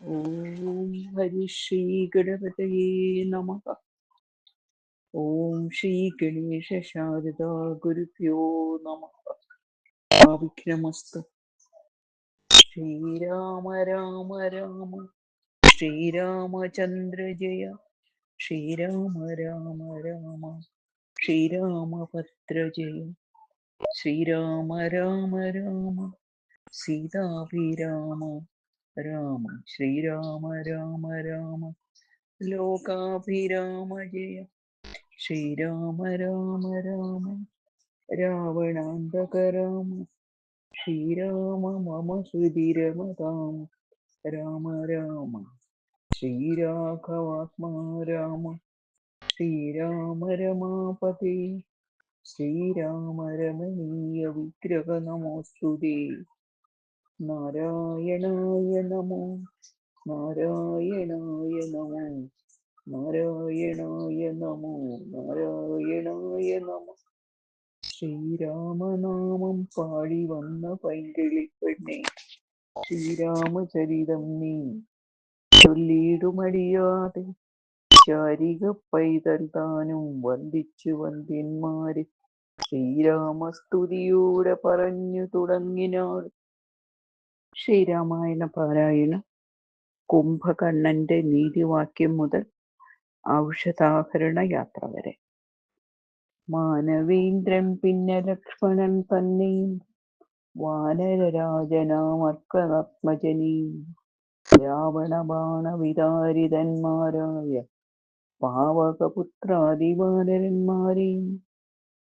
ഓം ഹരി ശ്രീ ഗണപതയേ നമഃ. ഓം ശ്രീ ഗണേശ ശാരദ ഗുരുഭ്യോ നമഃ. അവിഘ്നമസ്തു. ശ്രീരാമ രാമ രാമ ശ്രീരാമചന്ദ്ര ജയ. ശ്രീരാമ രാമ രാമ ശ്രീരാമഭദ്ര ജയ. ശ്രീരാമ രാമ രാമ സീതാഭിരാമ രാമ. ശ്രീരാമ രാമ രാമ ലോകാഭിരാമ ജയ. ശ്രീരാമ രാമ രാമ രാവണാന്തക രാമ. ശ്രീരാമ മമ ഹൃദിരമതാം രാമ രാമ. ശ്രീരാഘവാത്മാ രാമ. ശ്രീരാമ രമാപതി. ശ്രീരാമ രമണീയ വിഗ്രഹ നമോസ്തുതേ. നാരായണായ നമോ നാരായണായ നമോ നാരായണായ നമോ നാരായണായ നമോ. ശ്രീരാമനാമം പാടി വന്ന പൈങ്കിളി പെണ്ണെ, ശ്രീരാമചരിതം നീ ചൊല്ലിയിടുമടിയാതെ. ശാരിക പൈതൽ താനും വന്ദിച്ചു വന്ദ്യന്മാരെ ശ്രീരാമസ്തുതിയോടെ പറഞ്ഞു തുടങ്ങിനാൾ. ശ്രീരാമായണ പാരായണ കുംഭകർണന്റെ നീതിവാക്യം മുതൽ ഔഷധാഹരണ യാത്ര വരെ. മാനവേന്ദ്രൻ പിന്നെ ലക്ഷ്മണൻ തന്നെയും വാനരരാജനാമർക്കനാത്മജനെയും രാവണബാണവിതാരിതന്മാരായ പാവകപുത്രാദിവാനരന്മാരെയും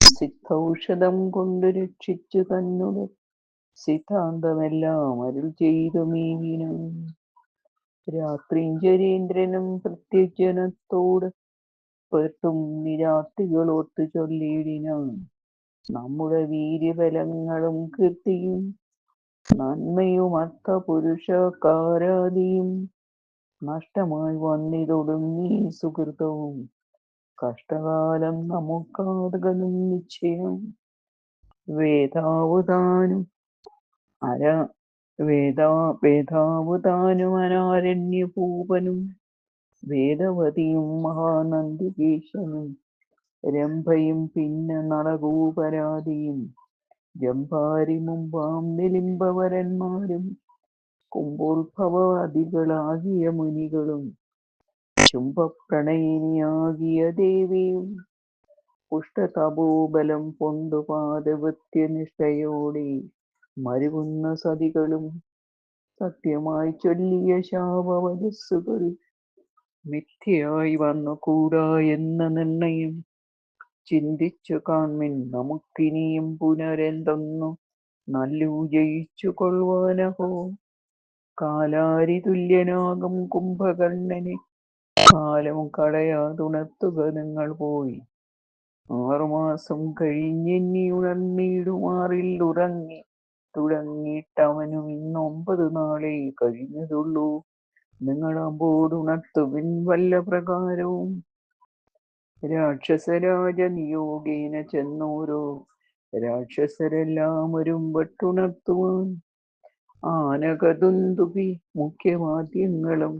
സിദ്ധൌഷധം കൊണ്ടു രക്ഷിച്ചു തന്നെ സിദ്ധാന്തമെല്ലാം അരുൾ ചെയ്തു മീവിനാൻ. രാത്രിഞ്ചരേന്ദ്രനും പ്രത്യജനത്തോട് പേർത്തും നിരാത്രികളോർത്തു ചൊല്ലിയിടിനാൻ. നമ്മുടെ വീര്യബലങ്ങളും കീർത്തിയും നന്മയും അർത്ഥപുരുഷകാരാദിയും നഷ്ടമായി വന്നിതൊടുങ്ങി സുഹൃതവും കഷ്ടകാലം നമുക്കാതകളും നിശ്ചയം. വേദാവുതാനും അനാരണ്യഭൂപനും വേദവതിയും മഹാനന്ദികേശനും രംഭയും പിന്നെ നളഭൂപരാദിയും ജംഭാരി മുമ്പാം നിലിംബവരന്മാരും കുംഭോത്ഭവാദികളാകിയ മുനികളും ശുംഭപ്രണയിനിയാകിയ ദേവിയും പുഷ്ടതപോബലം കൊണ്ടു പാദവൃത്യനിഷ്ഠയോടെ മരുവുന്ന സതികളും സത്യമായി ചൊല്ലിയ ശാപവചസ്സുകൾ മിഥ്യയായി വന്നുകൂടാ എന്ന നിർണയം ചിന്തിച്ചു കാൺമിൻ. നമുക്കിനിയും പുനരെന്തൊന്നു നല്ലു ജയിച്ചു കൊള്ളുവാനഹോ. കാലാരിതുല്യനാകും കുംഭകർണനെ കാലം കളയാതുണർത്തുക നിങ്ങൾ പോയി. 6 മാസം കഴിഞ്ഞെന്നി ഉണർന്നിടുമാറിൽ ഉറങ്ങി തുടങ്ങിയിട്ടവനും ഇന്ന് 9 നാളെ കഴിഞ്ഞതുള്ളൂ. നിങ്ങളമ്പോടുണർത്തുവിൻ വല്ല പ്രകാരവും. രാക്ഷസരാജനിയോഗേന ചെന്നോരോ രാക്ഷസരെല്ലാം ഒരുമ്പെട്ടുണർത്തുവാൻ ആനകദുന്ദുഭി മുഖ്യവാദ്യങ്ങളും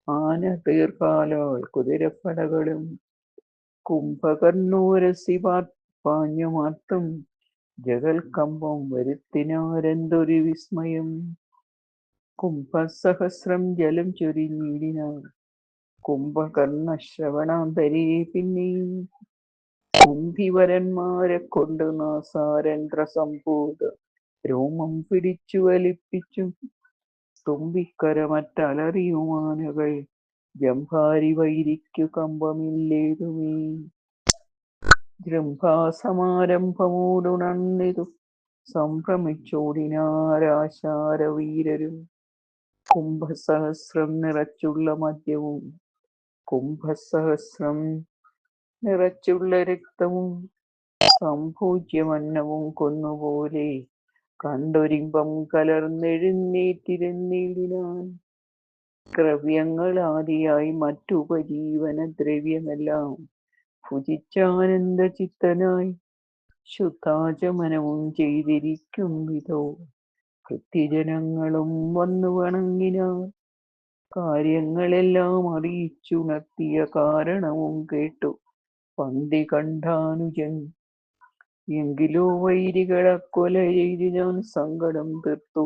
ആന തീർക്കാലാൽ കുതിരപ്പടകളും കുംഭകർണോരസി പാഞ്ഞുമാർത്തും ജഗൽക്കമ്പം വരുത്തിനാരെന്തൊരു വിസ്മയം. കുംഭസഹസ്രം ജലം ചൊരിഞ്ഞിടിനാൻ കുംഭകർണശ്രവണാന്തരേ. പിന്നെയും കുംഭിവരന്മാരെ കൊണ്ട് നാസാരന്ധ്രസംഭൂത രോമം പിടിച്ചു വലിപ്പിച്ചും തുമ്പിക്കരമറ്റലറിയുമാനകൾ ജംഭാരി വൈരിക്കു കമ്പമില്ലേതുമേ. ജൃംഭാസമാരംഭമോടുണർന്നിതു സംഭ്രമിച്ചോടിനാരാശാരവീരരും. കുംഭസഹസ്രം നിറച്ചുള്ള മദ്യവും കുംഭസഹസ്രം നിറച്ചുള്ള രക്തവും സംഭൂജ്യമന്നവും കൊന്നുപോലെ കണ്ടൊരിമ്പം കലർന്നെഴുന്നേറ്റിരുന്നിടിനാൻ. ദ്രവ്യങ്ങളാദിയായി മറ്റുപജീവന ദ്രവ്യമെല്ലാം ഭുജിച്ചാനന്ദചിത്തനായി ശുദ്ധാചമനവും ചെയ്തിരിക്കും വിധോ ഭൃത്യജനങ്ങളും വന്നു വണങ്ങിനാർ. കാര്യങ്ങളെല്ലാം അറിയിച്ചുണർത്തിയ കാരണവും കേട്ടു പന്തി കണ്ടാനുജൻ. എങ്കിലോ വൈരികളെ കൊല ചെയ്ത് ഞാൻ സങ്കടം തീർത്തു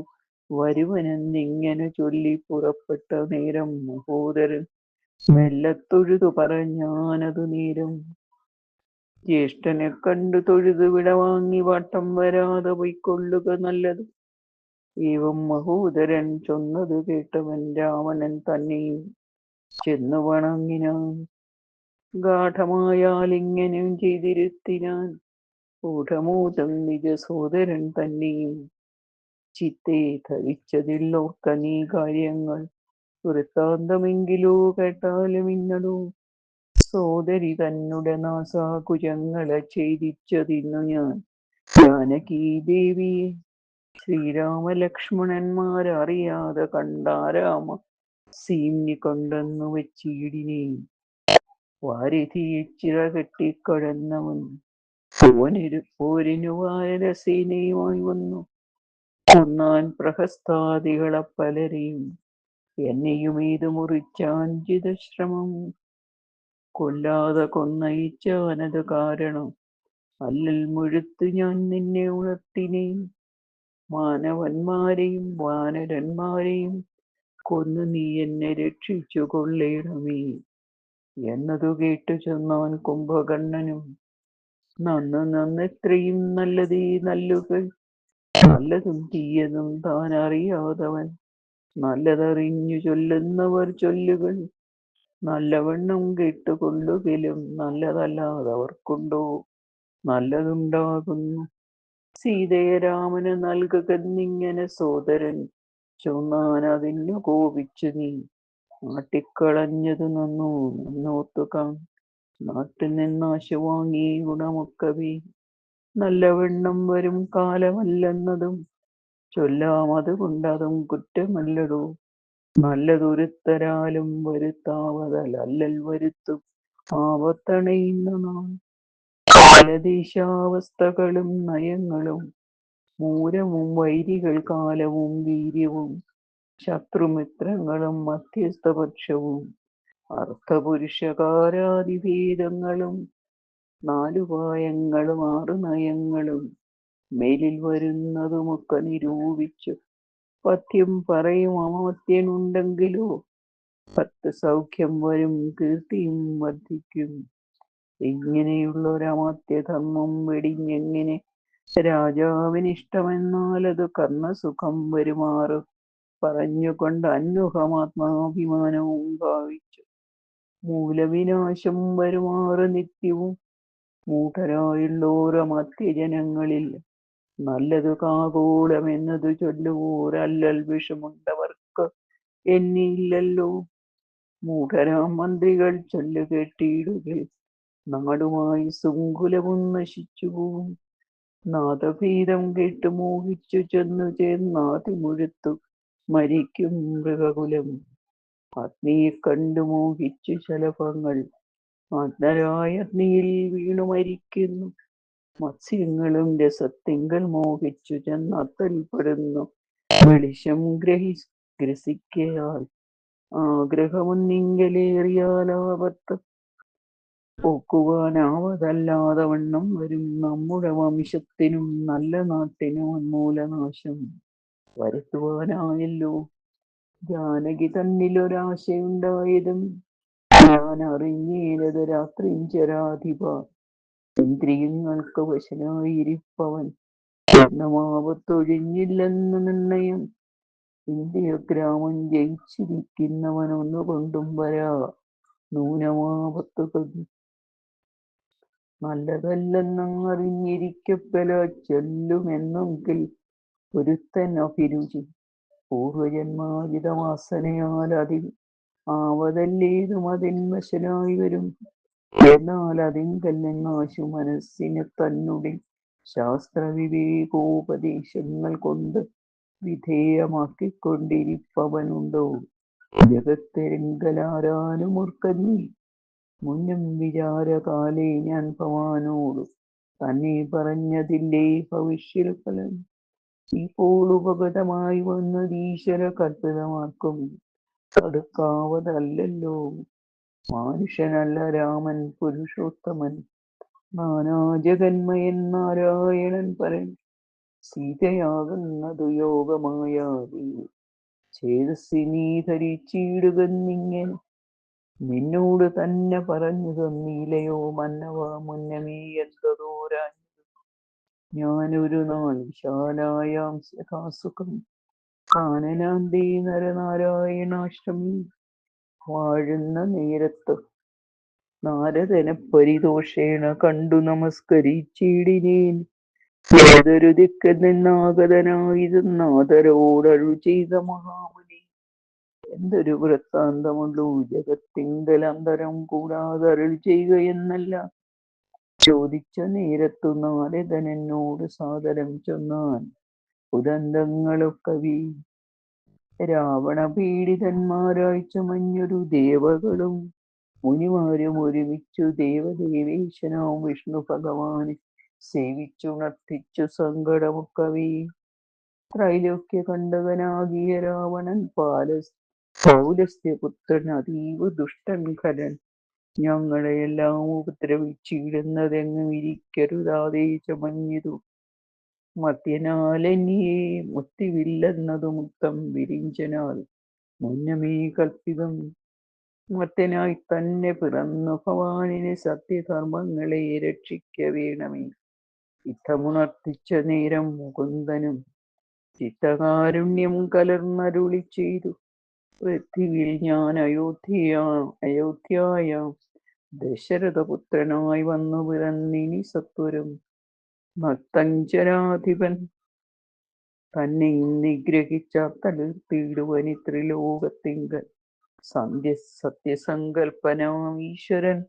വരുവനെന്നിങ്ങനെ ചൊല്ലി പുറപ്പെട്ട നേരം മഹോദരൻ മെല്ലത്തൊഴുതു പറഞ്ഞാനതു നേരം. ജ്യേഷ്ഠനെ കണ്ടു തൊഴുതു വിടവാങ്ങി വട്ടം വരാതെ പൊയ്ക്കൊള്ളുക നല്ലത്. ഏവം മഹോദരൻ ചൊന്നതു കേട്ടവൻ രാവണൻ തന്നെയും ചെന്നു വണങ്ങിനാൻ. ഗാഠമായാലിങ്ങനെയും ചെയ്തിരുത്തിനാൻ ഗൂഢമോദം നിജ സോദരൻ തന്നെയും. ചിത്തെ ധരിച്ചതില്ലോർക്ക നീ കാര്യങ്ങൾ വൃത്താന്തമെങ്കിലോ കേട്ടാലും ഇന്നടോ. സോദരി തന്നുടെ നാസാകുചങ്ങളെ ഛേദിച്ചതിന്നു ഞാൻ ജാനകീ ദേവിയെ. ശ്രീരാമലക്ഷ്മണന്മാരറിയാതെ കണ്ടാരാമ സീമ്നി കൊണ്ടെന്നു വെച്ചിടിനേ. വാരിധിയെ ചിറകെട്ടിക്കടന്നവൻ പോരിനു വാനരസേനയുമായി വന്നു. കൊന്നാൻ പ്രഹസ്താദികളെ പലരെയും എന്നെയുമേതു മുറിച്ചാൻ ജിതശ്രമം. കൊല്ലാതെ കൊന്നയിച്ചാനത് കാരണം അല്ലൽ മുഴുത്തു ഞാൻ നിന്നെ ഉണർത്തിനേൻ. മാനവന്മാരെയും വാനരന്മാരെയും കൊന്നു നീ എന്നെ രക്ഷിച്ചു കൊള്ളേണമേ എന്നതു കേട്ടു ചെന്നാൻ കുംഭകർണനും. നന്നെത്രയും നല്ലതേ നല്ലുകൾ, നല്ലതും തീയതും താൻ അറിയാതവൻ നല്ലതറിഞ്ഞു ചൊല്ലുന്നവർ ചൊല്ലുകൾ നല്ലവണ്ണം കേട്ടുകൊള്ളുകിലും നല്ലതല്ലാതവർക്കുണ്ടോ നല്ലതുണ്ടാകുന്നു. സീതയെ രാമന് നൽകുകെന്നിങ്ങനെ സോദരൻ ചൊന്നാനതിന്നു കോപിച്ചു നീ. നാട്ടിക്കളഞ്ഞതു നന്നോർത്തുകാൺ, നാട്ടിൽ നിന്നാശു വാങ്ങി ഗുണമൊക്കവേ. നല്ലവണ്ണം വരും കാലമല്ലെന്നതും ചൊല്ലാം, അതുകൊണ്ടതും കുറ്റമല്ലടോ. നല്ലതൊരുത്തരാലും വരുത്താവതല്ലൽ വരുത്തും ആപത്തണയുന്ന നാൾ. കാലദേശാവസ്ഥകളും നയങ്ങളും മൂലവും വൈരികൾ കാലവും വീര്യവും ശത്രുമിത്രങ്ങളും മധ്യസ്ഥപക്ഷവും അർത്ഥപുരുഷകാരാദിഭേദങ്ങളും 4 ഉപായങ്ങളും 6 നയങ്ങളും മേലിൽ വരുന്നതുമൊക്കെ നിരൂപിച്ചു പഥ്യം പറയും. അമാത്യനുണ്ടെങ്കിലോ 10 സൗഖ്യം വരും, കീർത്തിയും വർദ്ധിക്കും. ഇങ്ങനെയുള്ളൊരമാത്യധർമ്മം വെടിഞ്ഞെങ്ങനെ രാജാവിനിഷ്ടമെന്നാലതു കർണസുഖം വരുമാറു പറഞ്ഞുകൊണ്ട് അന്മുഖമാത്മാഭിമാനവും ഭാവിച്ചു. മൂലവിനാശം വരുമാറ് നിത്യവും മൂഢരായുള്ളോരമത്യജനങ്ങളിൽ നല്ലതു കാകോളമെന്നതു ചൊല്ലുവോരല്ലൽ വിഷമുണ്ടവർക്ക് എന്നില്ലല്ലോ. മൂഢരാം മന്ത്രികൾ ചൊല്ലുകേട്ടിടുകിൽ നാടുമായി സുങ്കുലവും നശിച്ചുപോകും. നാദഭേദം കേട്ടു മോഹിച്ചു ചെന്നു ചേർന്നാതി മുഴുത്തു മരിക്കും മൃഗകുലം. അഗ്നിയെ കണ്ടു മോഹിച്ചു ശലഭങ്ങൾ അഗ്നരായ അഗ്നിയിൽ വീണു മരിക്കുന്നു. മത്സ്യങ്ങളും രസത്തിങ്കൽ മോഹിച്ചു ചെന്നത്തൽപ്പെടുന്നു. വെളിച്ചം ഗ്രസിക്കയാൽ ആഗ്രഹമൊന്നിങ്കലേറിയാലാപത്ത് പോക്കുവാനാവതല്ലാതെ വണ്ണം വരും. നമ്മുടെ വംശത്തിനും നല്ല നാട്ടിനും ഉന്മൂലനാശം വരുത്തുവാനായല്ലോ ജാനകി തന്നിലൊരാശയുണ്ടായതും ഞാൻ അറിഞ്ഞേനത്. രാത്രിഞ്ചരാധിപ ഇന്ദ്രിയങ്ങൾക്ക് വശനായിരിപ്പവൻ ഒന്നും ആപത്തൊഴിഞ്ഞില്ലെന്ന് നിർണയം. ഇന്ത്യഗ്രാമം ജയിച്ചിരിക്കുന്നവൻ ഒന്നുകൊണ്ടും വരാ നൂനമാപത്തുകൾ. നല്ലതല്ലെന്നറിഞ്ഞിരിക്കപ്പെല ചൊല്ലുമെന്നെങ്കിൽ ഒരുത്തൻ അഭിരുചി പൂർവജന്മാജിതവാസനയാൽ അതിൽ ആവതല്ലേതും അതിൻ വശനായി വരും. എന്നാൽ അതിങ്കൽ നിന്നാശു മനസ്സിന് തന്നുടെ ശാസ്ത്രവിവേകോപദേശങ്ങൾ കൊണ്ട് വിധേയമാക്കിക്കൊണ്ടിരിപ്പവനുണ്ടോ. ജഗത്തെങ്കലാരാനുമൂർക്കനീ മുന്നും വിചാരകാലേ ഞാൻ ഭവാനോടു തന്നെ പറഞ്ഞതില്ലേ ഭവിഷ്യൽഫലം. ഇപ്പോൾ ഉപഗതമായി വന്നതീശ്വര കൽപ്പിതമാർക്കും തടുക്കാവതല്ലല്ലോ. മാനുഷനല്ല രാമൻ പുരുഷോത്തമൻ. നാനാജഗന്മയൻ നാരായണൻ പരൻ. സീതയാകുന്നതു യോഗമായാവേ. ചേതസ്സി നീ ധരിച്ചിടുകന്നിങ്ങനെ. നിന്നോട് തന്നെ പറഞ്ഞു തന്നീലയോ മന്നവ മുന്നമേ എന്തതോരാൻ. ഞാനൊരു നാൾ വിശാലായാം സഖാസുഖം കാനനാന്തേ നരനാരായണാശ്രമി വാഴുന്ന നേരത്ത് നാരദനെ പരിതോഷേണ കണ്ടു നമസ്കരിച്ചിടിനേൻ. ഏതൊരു ദിക്കിൽ നിന്നാഗതനായിരുന്നാദരോടരുൾ ചെയ്ത മഹാമുനി. എന്തൊരു വൃത്താന്തമുള്ളൂ ജഗത്തിങ്കൽ അന്തരം കൂടാതെ അരുൾ ചെയ്യുക എന്നല്ല. ചോദിച്ച നേരത്തു നാരദൻ എന്നോട് സാദരം ചൊന്നാൻ ഉദന്തങ്ങളൊക്കവി. രാവണ പീഡിതന്മാരായി ചമഞ്ഞൊരു ദേവകളും മുനിമാരും ഒരുമിച്ചു ദേവദേവേശനാം വിഷ്ണു ഭഗവാനെ സേവിച്ചുണർത്തിച്ചു സങ്കടമൊക്കവേ. ത്രൈലോക്യ കണ്ടകനാകിയ രാവണൻ പൗലസ്ത്യപുത്രൻ അതീവ ദുഷ്ടൻ ഖരൻ. ഞങ്ങളെയെല്ലാം ഉപദ്രവിച്ചിടുന്നതെങ്ങും ഇരിക്കരുതാതെ ചമഞ്ഞിതു മത്യനാലെന്നിയെ മുത്തിവില്ലെന്നതു മുക്തം വിരിഞ്ചനാൽ മുന്നമേ കൽപ്പിതം. മർത്യനായി തന്നെ പിറന്നു ഭവാനിനെ സത്യധർമ്മങ്ങളെ രക്ഷിക്ക വേണമേ. യുദ്ധമുണർത്തിച്ച നേരം മുകുന്ദനും ചിത്തകാരുണ്യം കലർന്നരുളി ചെയ്തു. പൃഥ്വിയിൽ ഞാൻ അയോധ്യായാം ദശരഥപുത്രനായി വന്നു പിറന്നിനി സത്വരം. ഭക്തഞ്ചരാധിപൻ തന്നെ നിഗ്രഹിച്ച തളിർത്തിടുവനി ത്രിലോകത്തിങ്കൽ സത്യസങ്കൽപ്പനാം ഈശ്വരൻ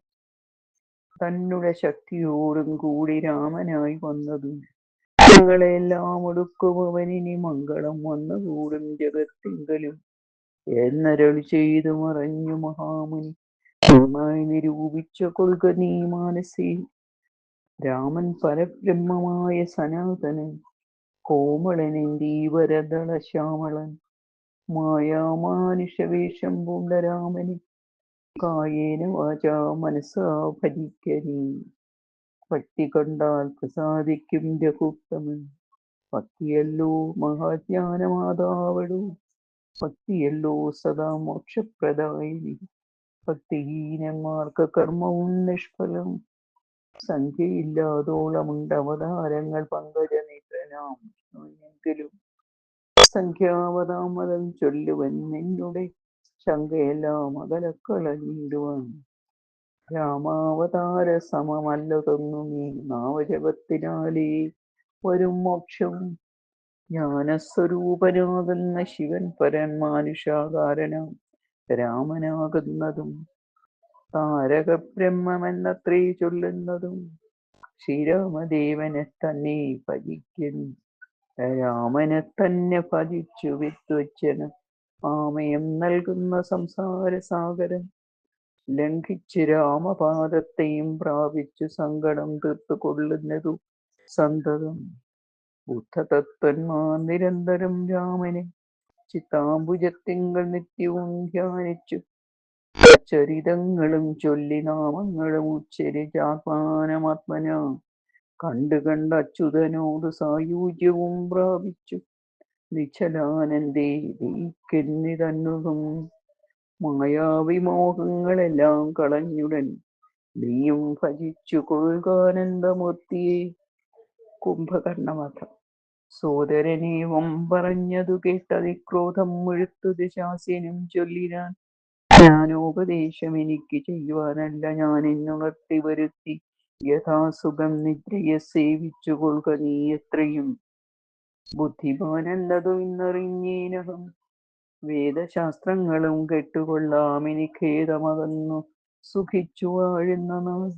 തന്നുടെ ശക്തിയോടും കൂടി രാമനായി വന്നതും. ഞങ്ങളെല്ലാം ഒടുക്കും അവനിനി മംഗളം വന്നുകൂടും ജഗത്തിങ്കലും എന്നരുളി ചെയ്തു മറഞ്ഞു മഹാമുനി. നന്നായി നിരൂപിച്ച കൊൽക നീ മാനസേ. രാമൻ പരബ്രഹ്മമായ സനാതനൻ കോമളനീവരദള ശ്യാമളൻ മായാമാനുഷവേഷം പൂണ്ട രാമനെ കായേന വാചാ മനസാ ഭജിക്കനീ. ഭക്തി കണ്ടാൽ പ്രസാദിക്കും രഘുത്തമൻ. ഭക്തിയല്ലോ മഹാജ്ഞാനമാതാവളൂ. ഭക്തിയല്ലോ സദാ മോക്ഷപ്രദായിനി. ഭക്തിഹീനന്മാർക്ക് കർമ്മവും നിഷ്ഫലം. സംഖ്യയില്ലാതോളമുണ്ട് അവതാരങ്ങൾ പങ്കജനേത്രനാം വിഷ്ണുവിനെങ്കിലും. സംഖ്യാവതാമതം ചൊല്ലുവൻ നിന്നുടെ ശങ്കയെല്ലാം അകലക്കളഞ്ഞിടുവാൻ. രാമാവതാര സമമല്ലതൊന്നുമീ നാമജപത്തിനാലേ വരും മോക്ഷവും. ജ്ഞാനസ്വരൂപനാകുന്ന ശിവൻ പരൻ മാനുഷാകാരനാം രാമനാകുന്നതും. താരക ബ്രഹ്മമെന്നത്രേ ചൊല്ലുന്നതും. ശ്രീരാമദേവനെ തന്നെ ഭജിക്കുന്നു. രാമനെ തന്നെ ഭജിച്ചു വിദ്വജ്ജനം ആമയം നൽകുന്ന സംസാര സാഗരം ലംഘിച്ച് രാമപാദത്തെയും പ്രാപിച്ചു സങ്കടം തീർത്തു കൊള്ളുന്നതു സന്തതം. ബുദ്ധതത്വന്മാർ നിരന്തരം രാമനെ ചിത്താംബുജത്തിങ്കൾ നിത്യവും ധ്യാനിച്ചു ചരിതങ്ങളും ചൊല്ലി നാമങ്ങളും ഉച്ചരിച്ചാത്മാനമാത്മന കണ്ടു കണ്ട അച്യുതനോട് സായുജ്യവും പ്രാപിച്ചു നിശ്ചലാനന്ദേ നീക്കെന്നിതന്നുകം. മായാവിമോഹങ്ങളെല്ലാം കളഞ്ഞുടൻ നീയും ഭജിച്ചു കൊൽകാനന്ദമൂർത്തിയെ. കുംഭകർണവധം. സോദരനേവം പറഞ്ഞതു കേട്ടതിക്രോധം മുഴുത്തു ദശാസ്യനും ചൊല്ലിനാൻ. ജ്ഞാനോപദേശം എനിക്ക് ചെയ്യുവാനല്ല ഞാൻ എന്നുണർത്തി വരുത്തി യഥാസുഖം നിദ്രയെ സേവിച്ചു കൊൽക നീ എത്രയും ബുദ്ധിമാനെന്നതു ഇന്നറിഞ്ഞേനഹം. വേദശാസ്ത്രങ്ങളും കെട്ടുകൊള്ളാമിനി ഖേദമകന്നു സുഖിച്ചു വാഴുന്ന നാൾ.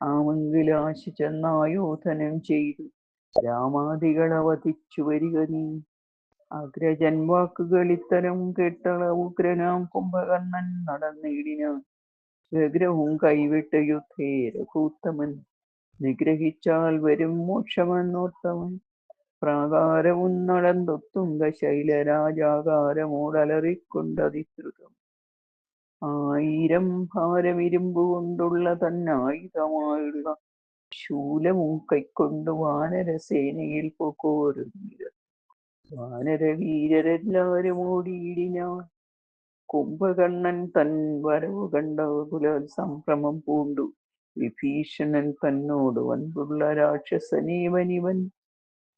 ആമങ്കിലാശിച്ചെന്നായോധനം ചെയ്തു രാമാദികളവധിച്ചു വരിക നീ. അഗ്രജൻ വാക്കുകൾ ഇത്തരം കേട്ടള ഉഗ്രനാം കുംഭകർണൻ നടന്നിടിനാൻ. വ്യഗ്രഹവും കൈവിട്ട് യുദ്ധേ രഘൂത്തമൻ നിഗ്രഹിച്ചാൽ വരും മോക്ഷമെന്നോർത്തവൻ. പ്രാകാരവും നടന്നൊത്തുങ്ക ശൈലരാജാകാരമോടലറിക്കൊണ്ടതിശ്രുതം. 1000 ഭാരമിരുമ്പു കൊണ്ടുള്ള തന്നായുധമായുള്ള ശൂലവും കൈക്കൊണ്ടു വാനരസേനയിൽ പൊക്കോരുന്നീര. വാനരവീരരെല്ലാരും ഓടിയിടിനാൻ. കുംഭകർണൻ തൻ വരവു കണ്ട കുലോത്സംഭ്രമം പൂണ്ടു. വിഭീഷണൻ തന്നോട് വൻപുള്ള രാക്ഷസനേവനിവൻ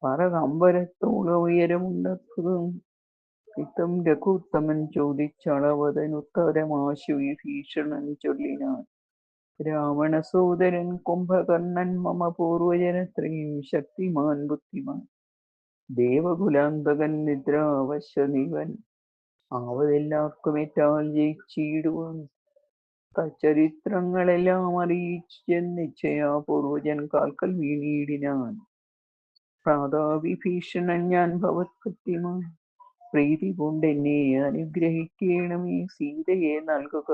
പറകമ്പരത്തോളം ഉയരമുണ്ടത്ഭുതം. ഇത്തം രഘുത്തമൻ ചോദിച്ചളവതനുത്തരമാശു വിഭീഷണൻ ചൊല്ലിനാൻ. രാവണസോദരൻ കുംഭകർണൻ മമ പൂർവജനത്രയും ശക്തിമാൻ ബുദ്ധിമാൻ ദേവകുലാന്തകൻ നിദ്രാവശനിവൻ. ആവതെല്ലാവർക്കുമേറ്റാൽ ജയിച്ചിടുവാൻ തച്ചരിത്രങ്ങളെല്ലാം അറിയിച്ചെന്നിച്ചയാ പൂർവജൻ കാൽക്കൽ വീണിടിനാൻ. പ്രാതാവിഭീഷണൻ ഞാൻ ഭവത്കൃത്യമാൻ പ്രീതി കൊണ്ടെന്നെ അനുഗ്രഹിക്കണമേ. സീതയെ നൽകുക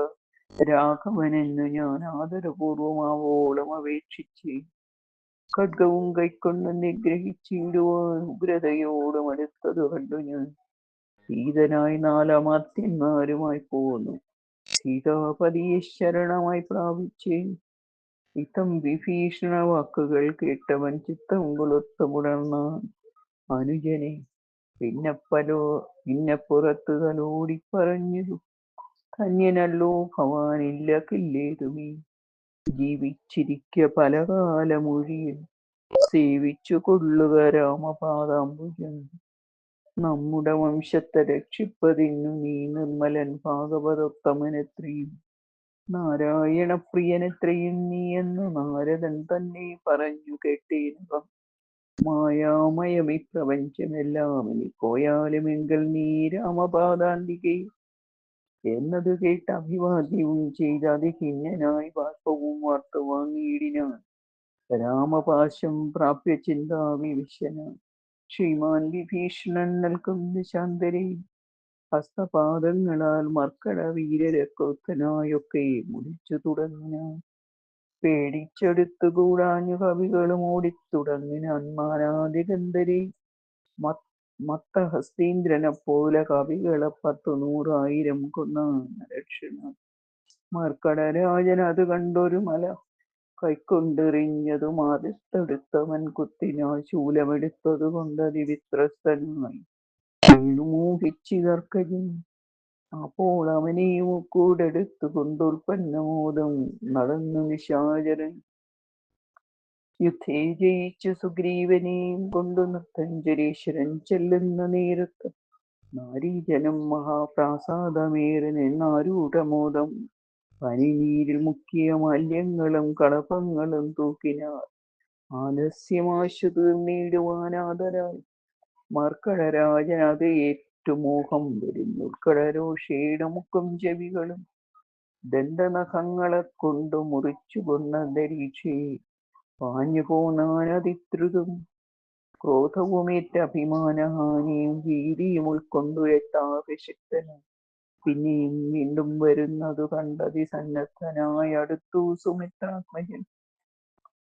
രാഘവനെന്നു ഞാൻ ആദരപൂർവമാവോളം അപേക്ഷിച്ച് ഖഡ്ഗവും കൈക്കൊണ്ട് നിഗ്രഹിച്ചിടുവാൻ ഉഗ്രതയോടും അടുത്തതു കണ്ടു ഞാൻ. സീതനായി 4 അമാത്യന്മാരുമായി പോന്നു സീതാപതിയെ ശരണമായി പ്രാപിച്ച്. ഇത്തം വിഭീഷണ വാക്കുകൾ കേട്ടവൻ ചിത്തം കൊളുത്തമുടർന്നാൻ അനുജനെ. പിന്നെ പുറത്തു തലോടി പറഞ്ഞു, ധന്യനല്ലോ ഭവാനില്ല കില്ലേതുമേ. ജീവിച്ചിരിക്ക പലകാലമൊഴിയിൽ സേവിച്ചു കൊള്ളുക രാമപാദാംബുജം. നമ്മുടെ വംശത്തെ രക്ഷിപ്പതിന്നു നീ നിർമ്മലൻ ഭാഗവതോത്തമനെത്രയും നാരായണപ്രിയനെത്രയും നീ എന്ന് നാരദൻ തന്നെ പറഞ്ഞു കേട്ടേനകം. മായാമയമി പ്രപഞ്ചമെല്ലാം ഇനി പോയാലും എങ്കിൽ നീ രാമപാദാന്തികെ എന്നത് കേട്ട് അഭിവാദ്യവും ചെയ്ത് അതിഹിന്നനായി ബാഷ്പവും വാർത്തു വാങ്ങിയിടിനാൻ. രാമപാശം പ്രാപ്യ ചിന്താവിവിശനാൻ ശ്രീമാൻ വിഭീഷണൻ നൽകുന്ന ശാന്തരെ. ഹസ്തപാദങ്ങളാൽ മർക്കട വീരരക്രോധനായൊക്കെ മുടിച്ചു തുടങ്ങിനാൻ. പേടിച്ചെടുത്തുകൂടാഞ്ഞു കവികളും ഓടിത്തുടങ്ങിനാൻ മാനാദിഗന്ധരെ. മത്തഹസ്തീന്ദ്രനെ പോലെ കവികളെ 100,000 കൊന്നാൻ രക്ഷണ. മർക്കടരാജൻ അത് കണ്ടൊരു മല കൈക്കൊണ്ടെറിഞ്ഞതും ആദ്യത്തെടുത്തവൻ കുത്തിനാൾ ശൂലമെടുത്തതു കൊണ്ടതിവിത്രസ്തനായി വീണു മോഹിച്ചിതർക്കജൻ. അപ്പോൾ അവനെയും കൂടെടുത്തു കൊണ്ടുൽപ്പന്നമോദം നടന്നു നിശാചരൻ. യുദ്ധേ ജയിച്ചു സുഗ്രീവനെയും കൊണ്ടു നൃത്തഞ്ജരീശ്വരൻ ചെല്ലുന്ന നേരത്ത് നാരീജനം മഹാപ്രാസാദമേറി നിന്നാരൂഢമോദം പനിനീരിൽ മുക്കിയ മാല്യങ്ങളും കളഭങ്ങളും തൂക്കിനാർ. ആലസ്യമാശു തീർന്നിടുവാനാദരായി മർക്കടരാജൻ അത് ഏറ്റുമോഹം വരുന്നുൾക്കടരോഷയുടെ മുക്കും ചെവികളും ദന്തനഖങ്ങളെ കൊണ്ടു മുറിച്ചു കൊണ്ടന്തരീക്ഷയെ പാഞ്ഞു പോന്നാനതിദ്രുതം. ക്രോധവുമേറ്റ അഭിമാനഹാനിയും ഭീതിയും ഉൾക്കൊണ്ടുരട്ടാകശക്തനും പിന്നെയും വീണ്ടും വരുന്നതു കണ്ടതി സന്നദ്ധനായി അടുത്തു സുമിത്രാത്മജൻ.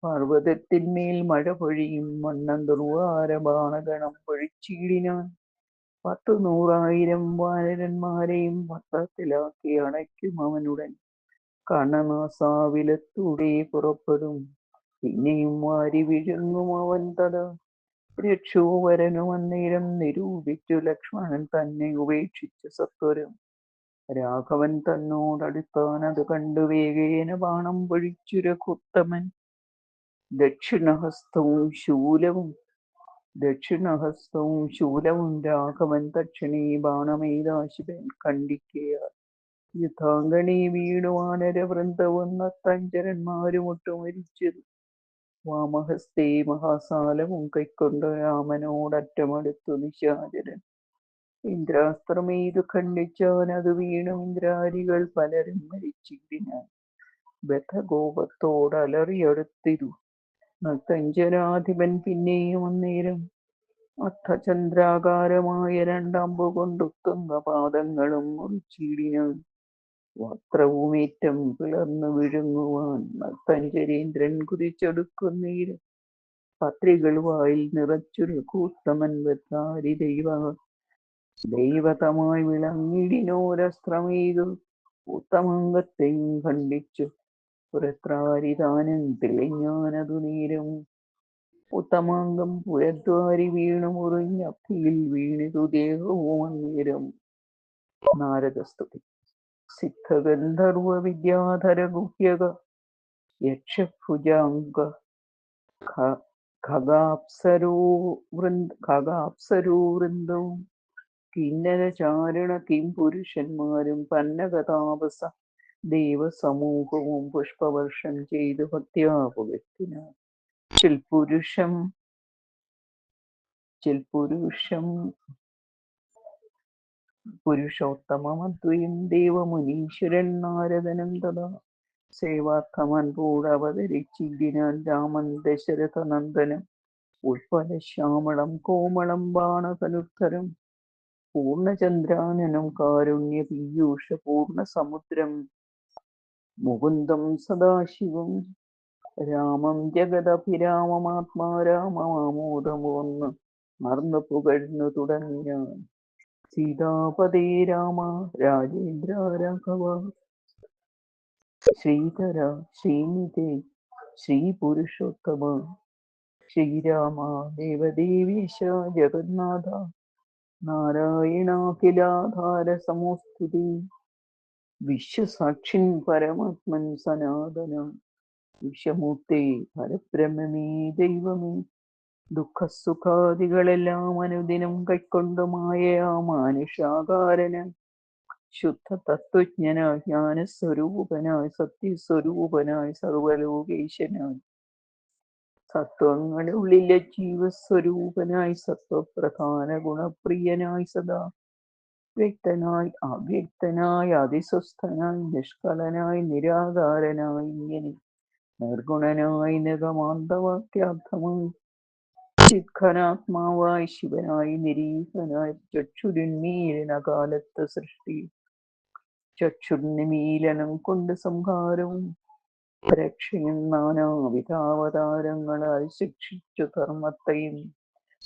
പർവ്വതത്തിന്മേൽ മഴ പൊഴിയും വണ്ണം ദുർവാരബാണഗണം പൊഴിച്ചിടിനാൻ. 100,000 വാനരന്മാരെയും വട്ടത്തിലാക്കി അണയ്ക്കും അവനുടൻ. കണനാസാവിലത്തൂടെ പുറപ്പെടും പിന്നെയും വാരി വിഴുങ്ങും അവൻ തഥാ. രക്ഷോവരനും അന്നേരം നിരൂപിച്ചു ലക്ഷ്മണൻ തന്നെ ഉപേക്ഷിച്ചു സത്വരം. രാഘവൻ തന്നോടടുത്താൻ അത് കണ്ടു വേഗേന ബാണം പൊഴിച്ചു രഘുത്തമൻ. ദക്ഷിണഹസ്തവും ശൂലവും രാഘവൻ തക്ഷണേ ബാണമെയ്താശിവൻ ഖണ്ഡിക്കയാൽ. യുദ്ധാംഗണി വീണു വാനരവൃന്ദവും നർത്തഞ്ചരന്മാരുമൊട്ടു മരിച്ചത്. വാമഹസ്തേ മഹാസാലവും കൈക്കൊണ്ട രാമനോടറ്റമടുത്തു നിശാചരൻ. ഇന്ദ്രാസ്ത്രമെയ്തു ഖണ്ഡിച്ചാൻ അത് വീണു ഇന്ദ്രാരികൾ പലരും മരിച്ചിടിനാൻ. ബദ്ധകോപത്തോടലറിയടുത്തിരു നർത്തഞ്ചരാധിപൻ പിന്നെയും അന്നേരം അർത്ഥചന്ദ്രാകാരമായ 2 അമ്പുകൊണ്ടുത്തുംഗ പാദങ്ങളും മുറിച്ചിടിനാൻ. വസ്ത്രവുമേറ്റം പിളർന്നു വിഴുങ്ങുവാൻ നർത്തഞ്ചരേന്ദ്രൻ കുതിച്ചെടുക്കുന്നേരം പത്രികൾ വായിൽ നിറച്ചൊരു കൂത്തമൻ വെത്താരി ദൈവതമായി വിളങ്ങിടിനോരസ്ത്രമേതു ഉത്തമംഗത്തെയും ഖണ്ഡിച്ചു പുരത്രാരിതാനം തെളിഞ്ഞാനതു നേരം ഉത്തമാംഗം പുരദ്വാരി വീണു മുറിഞ്ഞഭിയിൽ വീണിതു ദേഹവും അന്നേരം. നാരദസ്തുതി. സിദ്ധഗന്ധർവ വിദ്യാധര ഗുഹ്യക യക്ഷഭുജാംഗ ഖഗാപ്സരൂവൃന്ദവും കിന്നരചാരണ കിംപുരുഷന്മാരും പന്നഗതാപസ ദേവസമൂഹവും പുഷ്പവർഷം ചെയ്തു ഭക്ത്യാ പുകഴ്ത്തിനാർ. പുരുഷോത്തമമദ്വയം ദേവമുനീശ്വരൻ നാരദനം തഥാ സേവാർത്ഥമൻപോട് അവതരിച്ചിടിനാൻ രാമൻ ദശരഥനന്ദനം. ഉൽപ്പലശ്യാമളം കോമളം ബാണധനുദ്ധരം പൂർണ്ണചന്ദ്രാനനം കാരുണ്യ പീയൂഷ പൂർണ്ണസമുദ്രം മുകുന്ദം സദാശിവം രാമം ജഗദഭിരാമമാത്മാ രാമമാമോദമോന്ന് മറന്നു പുകഴ്ന്നു തുടങ്ങിയാൻ. സീതാപതേ രാമ രാജേന്ദ്ര രാഘവ ശ്രീധര ശ്രീനിധേ ശ്രീപുരുഷോത്തമ ശ്രീരാമ ദേവദേവേശ ജഗന്നാഥ നാരായണാഖിലാധാര സമോസ്തുതി. വിശ്വസാക്ഷിൻ പരമാത്മൻ സനാതന വിശ്വമൂർത്തേ പരബ്രഹ്മമേ ദൈവമേ ദുഃഖസുഖാദികളെല്ലാം അനുദിനം കൈക്കൊണ്ടു മായയാ മാനുഷാകാരനായി ശുദ്ധ തത്വജ്ഞനായി ജ്ഞാനസ്വരൂപനായി സത്യസ്വരൂപനായി സർവലോകേശനായി സത്വങ്ങളുള്ളിലെ ജീവസ്വരൂപനായി സത്വപ്രധാന ഗുണപ്രിയനായി സദാ വ്യക്തനായി അവ്യക്തനായി അതിസ്വസ്ഥനായി നിഷ്കളനായി നിരാകാരനായി ഇങ്ങനെ നിർഗുണനായി നിഗമാന്തവാക്യാർത്ഥമായി ചിത്ഘനാത്മാവായി ശിവനായി നിരീഹനായി ചക്ഷുരുന്മീലനകാലത്ത് സൃഷ്ടി ചക്ഷുർനിമീലനം കൊണ്ട് സംഹാരവും രക്ഷയും നാനാവിധാവതാരങ്ങളാൽ ശിക്ഷിച്ചു ധർമ്മത്തെയും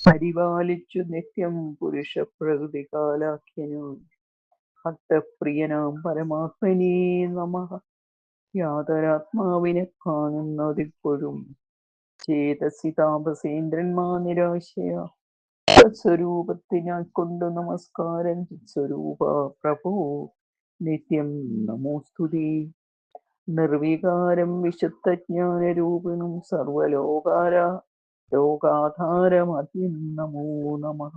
പരിപാലിച്ചു നിത്യം പുരുഷ പ്രകൃതി കാലാഖ്യനു ഭക്തപ്രിയനാം പരമാത്മനേ നമഃ. യാതൊരാത്മാവിനെ കാണുന്നതിപ്പോഴും ചേതസി താപസേന്ദ്രന്മാ നിരാശയ സ്വരൂപത്തിനായി കൊണ്ടു നമസ്കാരം. സ്വരൂപ പ്രഭോ നിത്യം നമോസ്തുതേ. നിർവികാരം വിശുദ്ധജ്ഞാനരൂപിണം ലോകാധാരമദ്യം നമോ നമഃ.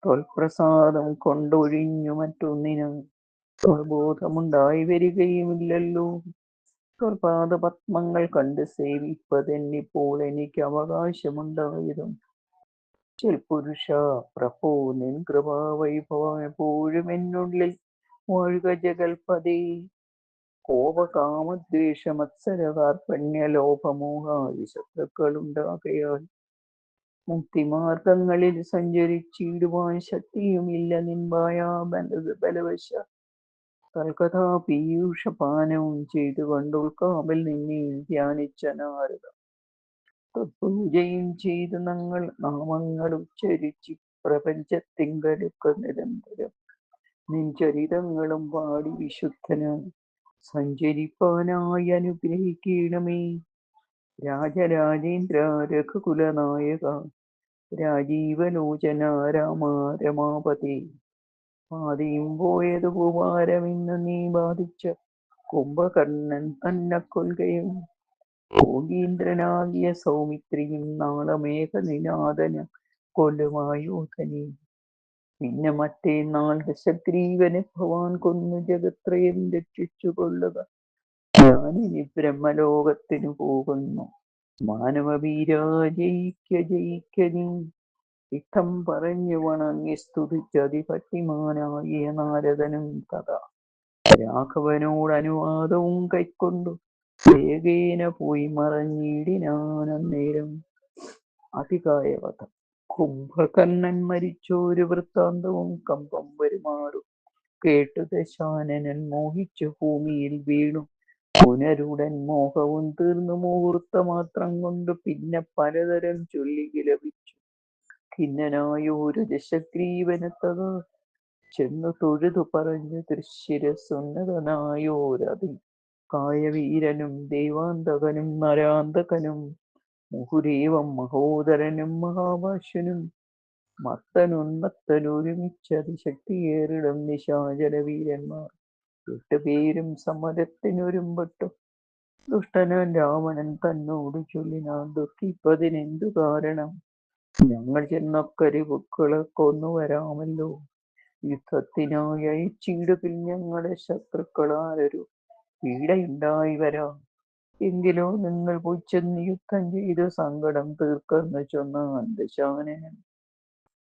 ത്വൽപ്രസാദം കൊണ്ടൊഴിഞ്ഞു മറ്റൊന്നിനും ത്വൽബോധമുണ്ടായി വരികയുമില്ലല്ലോ. ത്വൽപാദപത്മങ്ങൾ കണ്ട് സേവിപ്പതെന്നിപ്പോൾ എനിക്ക് അവകാശമുണ്ടായതും. ചിൽപുരുഷ പ്രഭോ നിൻ കൃപാവൈഭവം എപ്പോഴും എന്നുള്ളിൽ വാഴുക ജഗൽപദേ. കോപകാമദ്വേഷ മത്സര കാർപ്പണ്യ ലോഭമോഹാദി ശത്രുക്കളുണ്ടാകയാൽ മുക്തിമാർഗങ്ങളിൽ സഞ്ചരിച്ചിടുവാൻ ശക്തിയുമില്ല നിൻപായാ ബലവശ. കൽക്കഥാ പീയൂഷപാനവും ചെയ്തുകൊണ്ട് ഉൾക്കാമ്പിൽ നിന്നെ ധ്യാനിച്ച നാരദ പൂജയും ചെയ്ത് നാമങ്ങൾ ഉച്ചരിച്ച് പ്രപഞ്ചത്തിങ്കലൊക്കെ നിരന്തരം നിൻചരിതങ്ങളും പാടി വിശുദ്ധനായി സഞ്ചരിപ്പാനായി അനുഗ്രഹിക്കണമേ. രാജരാജേന്ദ്ര രഘുകുലനായക രാജീവലോചന രാമ രമാപതി പാതിയും പോയത് പൂവാരമിന്ന് നീ ബാധിച്ച കുംഭകർണൻ തന്നെ കൊൽകയും യോഗീന്ദ്രനാകിയ സൗമിത്രിയും നാളമേഘനിനാദന കൊല്ലുമായോധനെ. പിന്നെ മറ്റേ നാൾ ദശഗ്രീവനെ ഭവാൻ കൊന്നു ജഗത്രയം രക്ഷിച്ചു കൊള്ളുക. ഞാനിനി ബ്രഹ്മലോകത്തിനു പോകുന്നു മാനവവീര ജയിക്ക നീ. ഇത്തം പറഞ്ഞു വണങ്ങി സ്തുതിച്ചതിഭക്തിമാനായ നാരദനും തഥാ രാഘവനോട് അനുവാദവും കൈക്കൊണ്ടു വേഗേന പോയി മറഞ്ഞിടിനാനന്നേരം. അതികായവധം. കുംഭകർണൻ മരിച്ചൊരു വൃത്താന്തവും കമ്പം വരുമാറും കേട്ടു ദശാനനൻ മോഹിച്ചു ഭൂമിയിൽ വീണു പുനരുടൻ മോഹവും തീർന്നു മുഹൂർത്തമാത്രം കൊണ്ട് പിന്നെ പലതരം ചൊല്ലി വിലപിച്ചു. ഖിന്നനായൊരു ദശഗ്രീവനത്തത് ചെന്നു തൊഴുതു പറഞ്ഞു തൃശ്ശിരസുന്നതനായോരതി കായവീരനും ദൈവാന്തകനും നരാന്തകനും മുഹുരേവം മഹോദരനും മഹാഭാഷ്യനും മത്തനുന്മത്തനൊരുമിച്ചതിശക്തിയേറിടും നിശാചര വീരന്മാർ 8 പേരും സമരത്തിനൊരുമ്പെട്ടു. ദുഷ്ടനാൻ രാവണൻ തന്നോട് ചൊല്ലിനാൻ, ദുഃഖിപ്പതിനെന്തു കാരണം? ഞങ്ങൾ ചെന്നക്കരെ പുക്കളെ കൊന്നുവരാമല്ലോ. യുദ്ധത്തിനായി അയച്ചിടുകിൽ ഞങ്ങളുടെ ശത്രുക്കളാരൊരു പീഡയുണ്ടായി വരാം. എങ്കിലോ നിങ്ങൾ പോയി ചെന്ന് യുദ്ധം ചെയ്ത് സങ്കടം തീർക്കെന്ന് ചൊന്നാൻ ദശാനനൻ.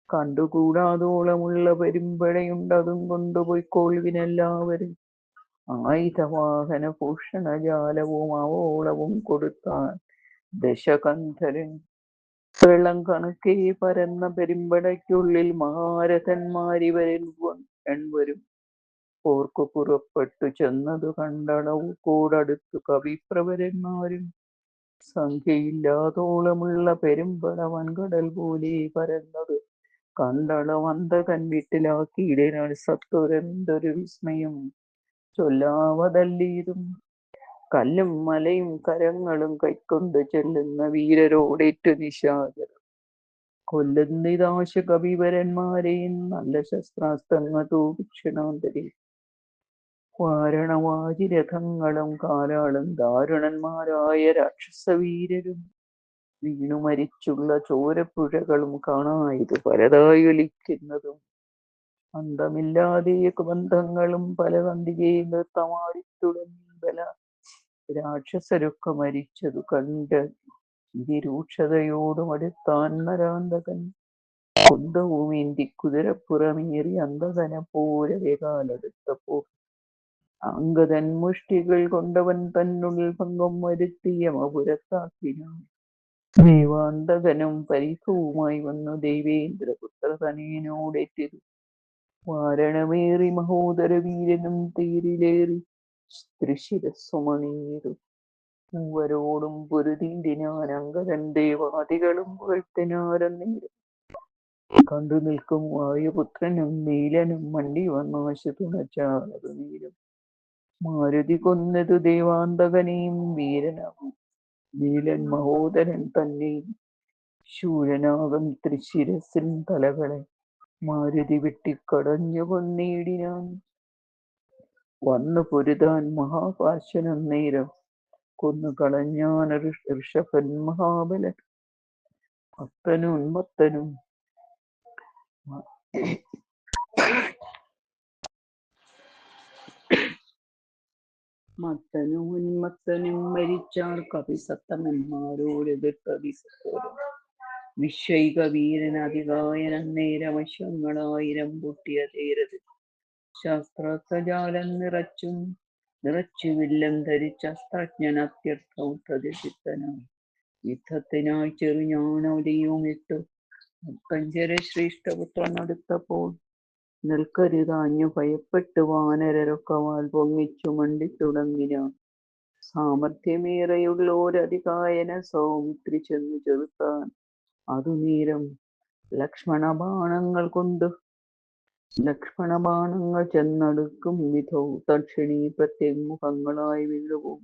കണ്ടുകൂടാതോളമുള്ള പെരുമ്പടയുണ്ടതും കൊണ്ടുപോയിക്കൊള്ളുവിനെല്ലാവരും. ആയുധവാഹന ഭൂഷണജാലവും അവോളവും കൊടുത്താൻ ദശകന്ധരൻ. വെള്ളം കണക്കെ പരന്ന പെരുമ്പടയ്ക്കുള്ളിൽ മഹാരഥന്മാരിവരും പോർക്കു പുറപ്പെട്ടു ചെന്നതു കണ്ടളവു കൂടടുത്തു കവിപ്രവരന്മാരും. സംഖ്യയില്ലാതോളമുള്ള പെരുമ്പട വൻകടൽ പോലെ പരന്നത് കണ്ടളവന്തകൻ വീട്ടിലാക്കിയിടിനാൾ സത്വരന്തൊരു വിസ്മയം ചൊല്ലാവതല്ലീതും. കല്ലും മലയും കരങ്ങളും കൈക്കൊണ്ട് ചെല്ലുന്ന വീരരോടേറ്റു നിശാചർ കൊല്ലുന്നിതാശ കവിവരന്മാരെയും നല്ല ശസ്ത്രാസ്ത്രങ്ങൾ തൂപിക്ഷണാന്തരി. വാരണവാജിരഥങ്ങളും കാലാളും ദാരുണന്മാരായ രാക്ഷസവീരരും വീണു മരിച്ചുള്ള ചോരപ്പുഴകളും കാണായത് പലതായൊലിക്കുന്നതും. അന്തമില്ലാതെ ബന്ധങ്ങളും പല കന്തികെ നൃത്തമാടിത്തുടങ്ങി ബല രാക്ഷസരൊക്കെ മരിച്ചതു കണ്ട് ഇതിരൂക്ഷതയോടും അടുത്താൻ നരാന്തകൻ. കുന്തവുമേന്തി കുതിരപ്പുറമേറി അന്തകനെ പോലെ കാലെടുത്തപ്പോൾ അങ്കദൻ മുഷ്ടികൾ കൊണ്ടവൻ തന്നുള്ളിൽ ഭംഗം വരുത്തിയ മപുരത്താക്കിനാൻ. ദേവാന്തകനും പരിഭവുമായി വന്നു ദേവേന്ദ്രപുത്രതനയനോടേറ്റിതു. വാരണമേറി മഹോദര വീരനും തേരിലേറി തൃശിരസ്സുമണിഞ്ഞിതു. മൂവരോടും പൊരുതീണ്ടിനാൻ അങ്കദൻ ദേവാദികളും പുകഴ്ത്തിനാരന്നേരം. കണ്ടു നിൽക്കും വായുപുത്രനും നീലനും മണ്ടി വന്നാശു തുണച്ചാലതു നീലം. മാരുതി കൊന്നതു ദേവാന്തകനെയും വീരനാകും നീലൻ മഹോദരൻ തന്നെയും. ശൂരനാകും തൃശിരസിൻ തലകളെ മാരുതി വെട്ടിക്കടഞ്ഞു കൊന്നേടിനാൻ. വന്നു പൊരുതാൻ മഹാപാശനന്നേരം കൊന്നു കളഞ്ഞാൻ ഋഷഭൻ മഹാബലൻ. മത്തനും ഉന്മത്തനും മരിച്ചാർ കപിസത്തമന്മാരോടെതിർത്തതിസത്തോരം. വിശ്വൈക വീരൻ അതികായനന്നേരം അശ്വങ്ങളായിരം പൊട്ടിയ തേരത് ശാസ്ത്രാസ്ത്രജാലം നിറച്ചു വില്ലം ധരിച്ച അസ്ത്രജ്ഞൻ അത്യർത്ഥം പ്രതിസിദ്ധനായി. യുദ്ധത്തിനായി ചെറുഞാണവലിയും ഇട്ടു മുക്കഞ്ചര ശ്രേഷ്ഠപുത്രൻ അടുത്തപ്പോൾ നിൽക്കരുതാഞ്ഞു ഭയപ്പെട്ടു വാനരരൊക്കെ വാൽ പൊങ്ങിച്ചു മണ്ടിത്തുടങ്ങിനാൻ. സാമർഥ്യമേറെയുള്ളോരധികായന സൗമിത്രി ചെന്നു ചെറുത്താൻ. അതു നേരം ലക്ഷ്മണബാണങ്ങൾ ചെന്നടുക്കും വിധൗ തക്ഷിണീ പ്രത്യങ്മുഖങ്ങളായി വീഴുവും.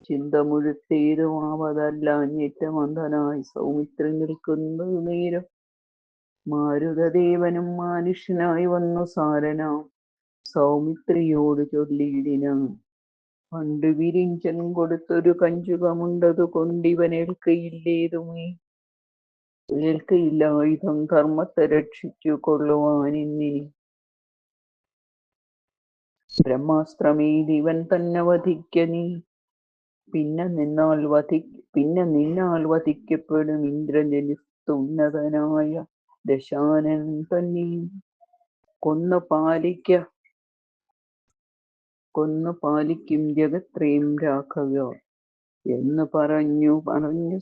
ചിന്ത മുഴുത്തേതുമാവതല്ലാഞ്ഞിട്ട് മന്ദനായി സൗമിത്രി നിൽക്കുന്നതു നേരം മാരുതദേവനും മാനുഷ്യനായി വന്നു സാരനാം സൗമിത്രിയോട് ചൊല്ലിയിടിനാൻ. പണ്ടു വിരിഞ്ചൻ കൊടുത്തൊരു കഞ്ചുകമുണ്ടതു കൊണ്ടിവനേൽക്കയില്ലായുധം ധർമ്മത്തെ രക്ഷിച്ചു കൊള്ളുവാനിന്നി. ബ്രഹ്മാസ്ത്രമേതിവൻ തന്നെ വധിക്ക നീ. പിന്നെ നിന്നാൽ വധിക്കപ്പെടും ഇന്ദ്രജനിസ്തുന്നതനായ ദശാനൻ തന്നെയും. കൊന്നു പാലിക്കും ജഗത്രയം രാഘവ എന്ന് പറഞ്ഞു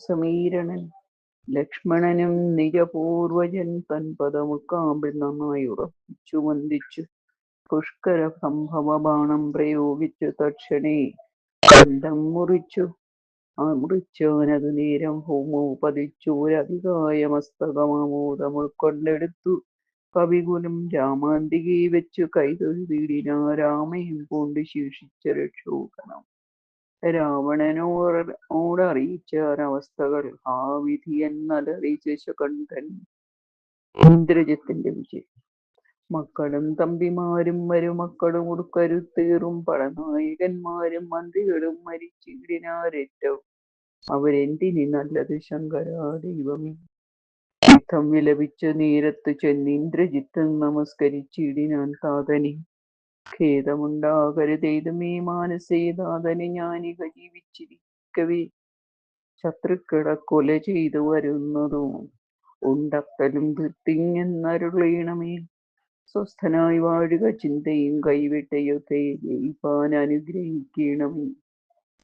സമീരണൻ. ലക്ഷ്മണനും നിജപൂർവജൻ തൻ പദമുക്കാമ്പിൽ നന്നായി ഉറപ്പിച്ചു വന്ദിച്ചു പുഷ്കര സംഭവ ബാണം പ്രയോഗിച്ചു തക്ഷണേ കണ്ടം മുറിച്ചോനതു നേരം ഭൂമോ പതിച്ചോരധികായ മസ്തകമാമോദം ഉൾക്കൊണ്ടെടുത്തു കവികുലം രാമാന്തികെ വെച്ചു കൈതൊഴുതിടിനാ രാമയും പൂണ്ട് ശീർഷിച്ച രക്ഷോകണം രാവണനോടറിയിച്ചാരവസ്ഥകൾ ആ വിധി എന്നലറിയിച്ച ശകണ്ഠൻ. ഇന്ദ്രജിത്തിന്റെ വിജയം. മക്കളും തമ്പിമാരും മരുമക്കളും ഉടുക്കരുത്തേറും പടനായകന്മാരും മന്ത്രികളും മരിച്ചിടിനാരേറ്റവും അവരെന്തിനി നല്ലത് ശങ്കരാ ദൈവമേ. യുദ്ധം വിലപിച്ച നേരത്തു ചെന്നിന്ദ്രജിത്തും നമസ്കരിച്ചിടിനാൻ താതനെ. ഖേദമുണ്ടാകരുതെയ്തുമേ മാനസേ താതനെ, ഞാനിക ജീവിച്ചിരിക്കവേ ശത്രുക്കളെ കൊല ചെയ്തു വരുന്നതോ ഉണ്ടക്കലും വൃത്തിങ്ങെന്നരുളീണമേ. സ്വസ്ഥനായി വാഴുക ചിന്തയും കൈവിട്ട യുദ്ധയെ ജയിപ്പാൻ അനുഗ്രഹിക്കണമേ.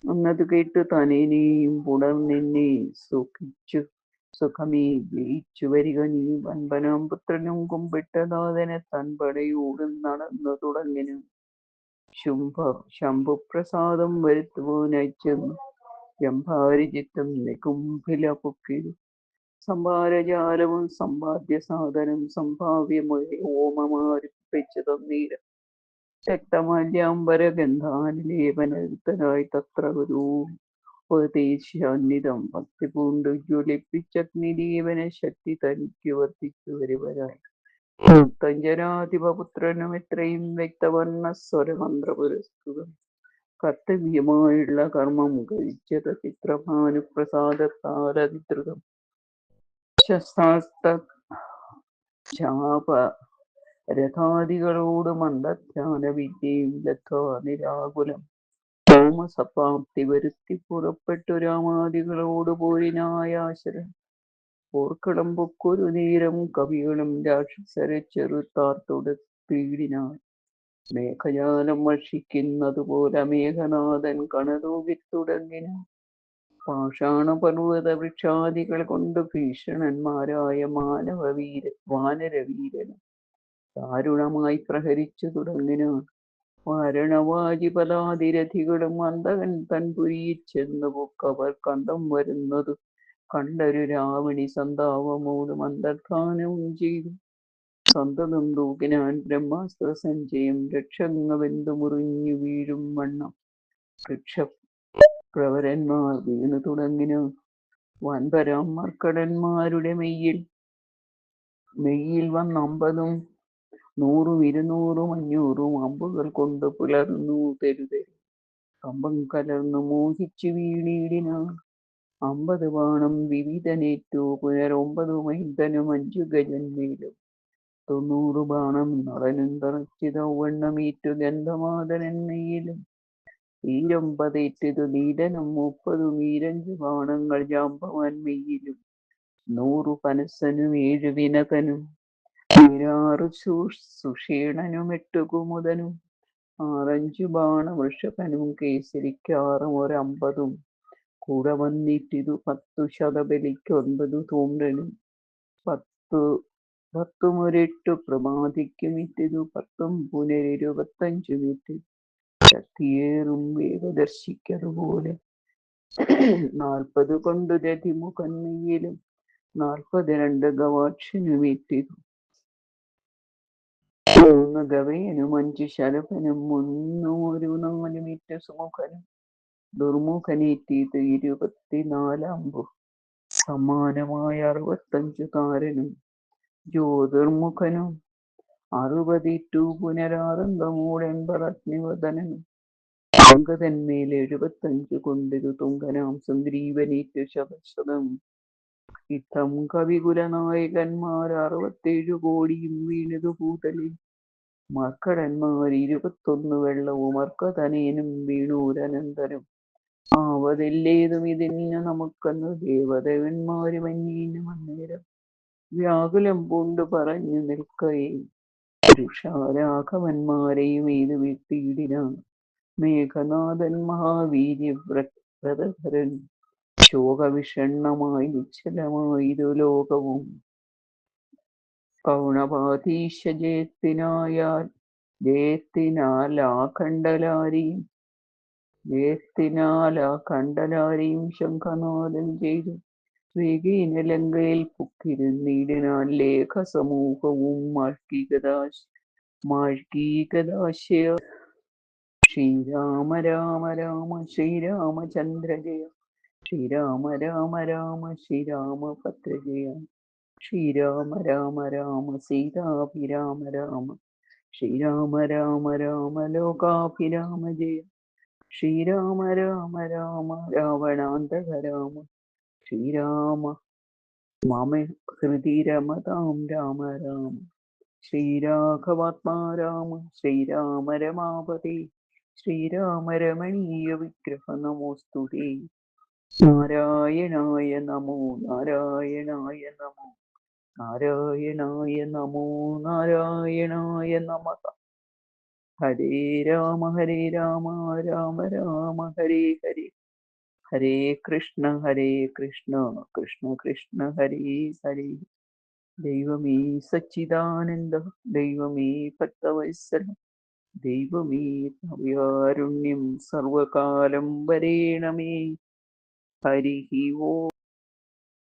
അന്നത് കേട്ടു തനേനെയും പുണർന്നെന്നെ സുഖിച്ചു സുഖമേ ജയിച്ചു വരിക നീ. വൻപനാം പുത്രനും കുമ്പിട്ടനാഥനെ തൻപടയോടും നടന്നു തുടങ്ങിനും ശംഭുപ്രസാദം വരുത്തുവാനായി ചെന്നു ജംഭാരിജിത്തും നികുംഭില പൊക്കിരു. സംഭാരജാലവും സമ്പാദ്യ സാധനം സംഭാവ്യമായ ഓമമാരിപ്പിച്ചു തന്നീര. രക്തമാല്യാംബരഗന്ധാനുലേപനയുക്തനായി തത്ര ഒരു ഉപദേശാന്വിതം ഭക്തി പൂണ്ടു ജ്വലിപ്പിച്ചഗ്നിദേവന ശക്തി തനിക്കു വർദ്ധിച്ചു വരുവരായി. തഞ്ജനാധിപപുത്രനും എത്രയും വ്യക്തവർണ്ണ സ്വരമന്ത്ര പുരസ്കൃതം കർത്തവ്യമായുള്ള കർമ്മം കഴിച്ചത് ചിത്രഭാനുപ്രസാദത്താലധികൃതം. ശസ്താസ്ത്ര ചാപ രഥാദികളോട് മന്ദധ്യാന വിദ്യയും ലബ്ധ്വാ നിരാകുലം തോമസപ്രാപ്തി വരുത്തി പുറപ്പെട്ടു രാമാദികളോട് പോരിനായാശരൻ. പോർക്കളം പൊക്കൊരു നേരം കവികളും രാക്ഷസരെ ചെറുത്താർത്തൊടുത്തീടിനാർ. മേഘജാലം വർഷിക്കുന്നതുപോലെ മേഘനാഥൻ കണതൂകിത്തുടങ്ങിനാൻ. പാഷാണപർവ്വത വൃക്ഷാദികൾ കൊണ്ട് ഭീഷണന്മാരായ വാനരവീരനും ദാരുണമായി പ്രഹരിച്ചു തുടങ്ങിനാൻ. വാരണവാജിപദാതിരഥികളും അന്തകൻ തൻപുരിയിൽ ചെന്നു പൊക്കവർ കണ്ടം വരുന്നതു കണ്ടൊരു രാവണി സന്താപമോടും അന്തർധാനവും ചെയ്തു. സന്തതം തൂകിനാൻ ബ്രഹ്മാസ്ത്ര സഞ്ചയം രക്ഷങ്ങ വെന്തു മുറിഞ്ഞു വീഴും വണ്ണം വൃക്ഷപ്രവരന്മാർ വീണു തുടങ്ങിനാൻ. വൻപരാം മർക്കടന്മാരുടെ മെയ്യിൽ വന്നമ്പതും 100 200 500 അമ്പുകൾ കൊണ്ട് പുലർന്നു തെരുതെരു കമ്പം കലർന്നു മോഹിച്ചു വീണിടിനാൻ. 50 ബാണം വിവിധനേറ്റു പുനർ9 മൈന്ദനും 5 ഗജന്മേലും 90 ബാണം നടനും തറച്ചിതവണ്ണമേറ്റു ഗന്ധമാദനന്മയിലും ഈരൊമ്പതേറ്റതു നീലനും 30 ഈരഞ്ചു ബാണങ്ങൾ ജാമ്പവാൻ മെയ്യിലും 100 പനസനും 7 വിനതനും 6 സുഷേണനും 8 കുമുദനും 6 ബാണ വൃഷഭനും കേസരിക്കാറും 150 കൂടെ വന്നിട്ടിതു 10 ശതബലിക്ക് 9 ധൂമ്രനും 10 മുരട്ടു പ്രമാദിക്കും ഇട്ടിതു 10 പുനർ 25 ശക്തിയേറും വേഗദർശിക്കതുപോലെ 40 കൊണ്ടു രതിമുഖന്മയിലും 42 ഗവാക്ഷനും ഇട്ടിതു 3 ഗവയനും 5 ശലഭനും 1 4 സുമുഖനും ദുർമുഖനേറ്റിത് 24 അമ്പു സമാനമായ 65 താരനും ജ്യോതിർമുഖനും 60 ഇട്ടു പുനരാനന്ദമൂടെ 80 അഗ്നിവദനനും അങ്കതന്മേൽ 75 കൊണ്ടിരു തുങ്കനാം സുഗ്രീവനേറ്റു ശതശതം. ഇത്തം കവികുലനായകന്മാർ 67 കോടിയും വീണിതു ഭൂതലിൽ. മർക്കടന്മാർ 21 വെള്ളവും മർക്കതനയനും വീണൂരനന്തരം. ആവതില്ലേതും ഇതിന് നമുക്കെന്ന് ദേവദേവന്മാരും അന്യേനം അന്നേരം വ്യാകുലം പൂണ്ടു പറഞ്ഞു നിൽക്കയെ പുരുഷാരാഘവന്മാരെയും ഏതു വീഴ്ത്തിയിടിനാൻ. മേഘനാഥൻ മഹാവീര്യവ്രതധരൻ ശോകവിഷണ്ണമായി നിശ്ചലമായിരു ലോകവും. പൗണപാധീശ ജയത്തിനാൽ ആഖണ്ഡലാരിയും വേത്തിനാൽ ആ കണ്ടലാരെയും ശംഖനാദം ചെയ്തു വേഗേന ലങ്കയിൽ പൊക്കിരുന്നിടിനാൻ ലേഖസമൂഹവും മാഴ്കീകദാശയ. ശ്രീരാമ രാമ രാമ ശ്രീരാമചന്ദ്ര ജയ, ശ്രീരാമ രാമ രാമ ശ്രീരാമഭദ്ര ജയ, ശ്രീരാമ രാമ രാമ സീതാഭിരാമ രാമ, ശ്രീരാമ രാമ രാമ ലോകാഭിരാമ ജയ, ശ്രീരാമ രാമ രാമ രാവണാന്തക രാമ, ശ്രീരാമ മമ ഹൃദി രമതാം രാമ രാമ, ശ്രീരാഘവാത്മാ രാമ, ശ്രീരാമ രമാപതി, ശ്രീരാമ രമണീയ വിഗ്രഹ നമോസ്തുതേ. നാരായണായ നമോ നാരായണായ നമോ നാരായണായ നമോ നാരായണായ നമഃ. ഹരേ രാമ രാമ രാമ ഹരേ ഹരേ, ഹരേ കൃഷ്ണ കൃഷ്ണ കൃഷ്ണ ഹരേ ഹരേ. ദൈവമേ സച്ചിദാനന്ദ, ദൈവമേ ഭക്തവത്സല, ദൈവമേ കാരുണ്യം സർവകാലം വരേണമേ. ഹരി ഓം.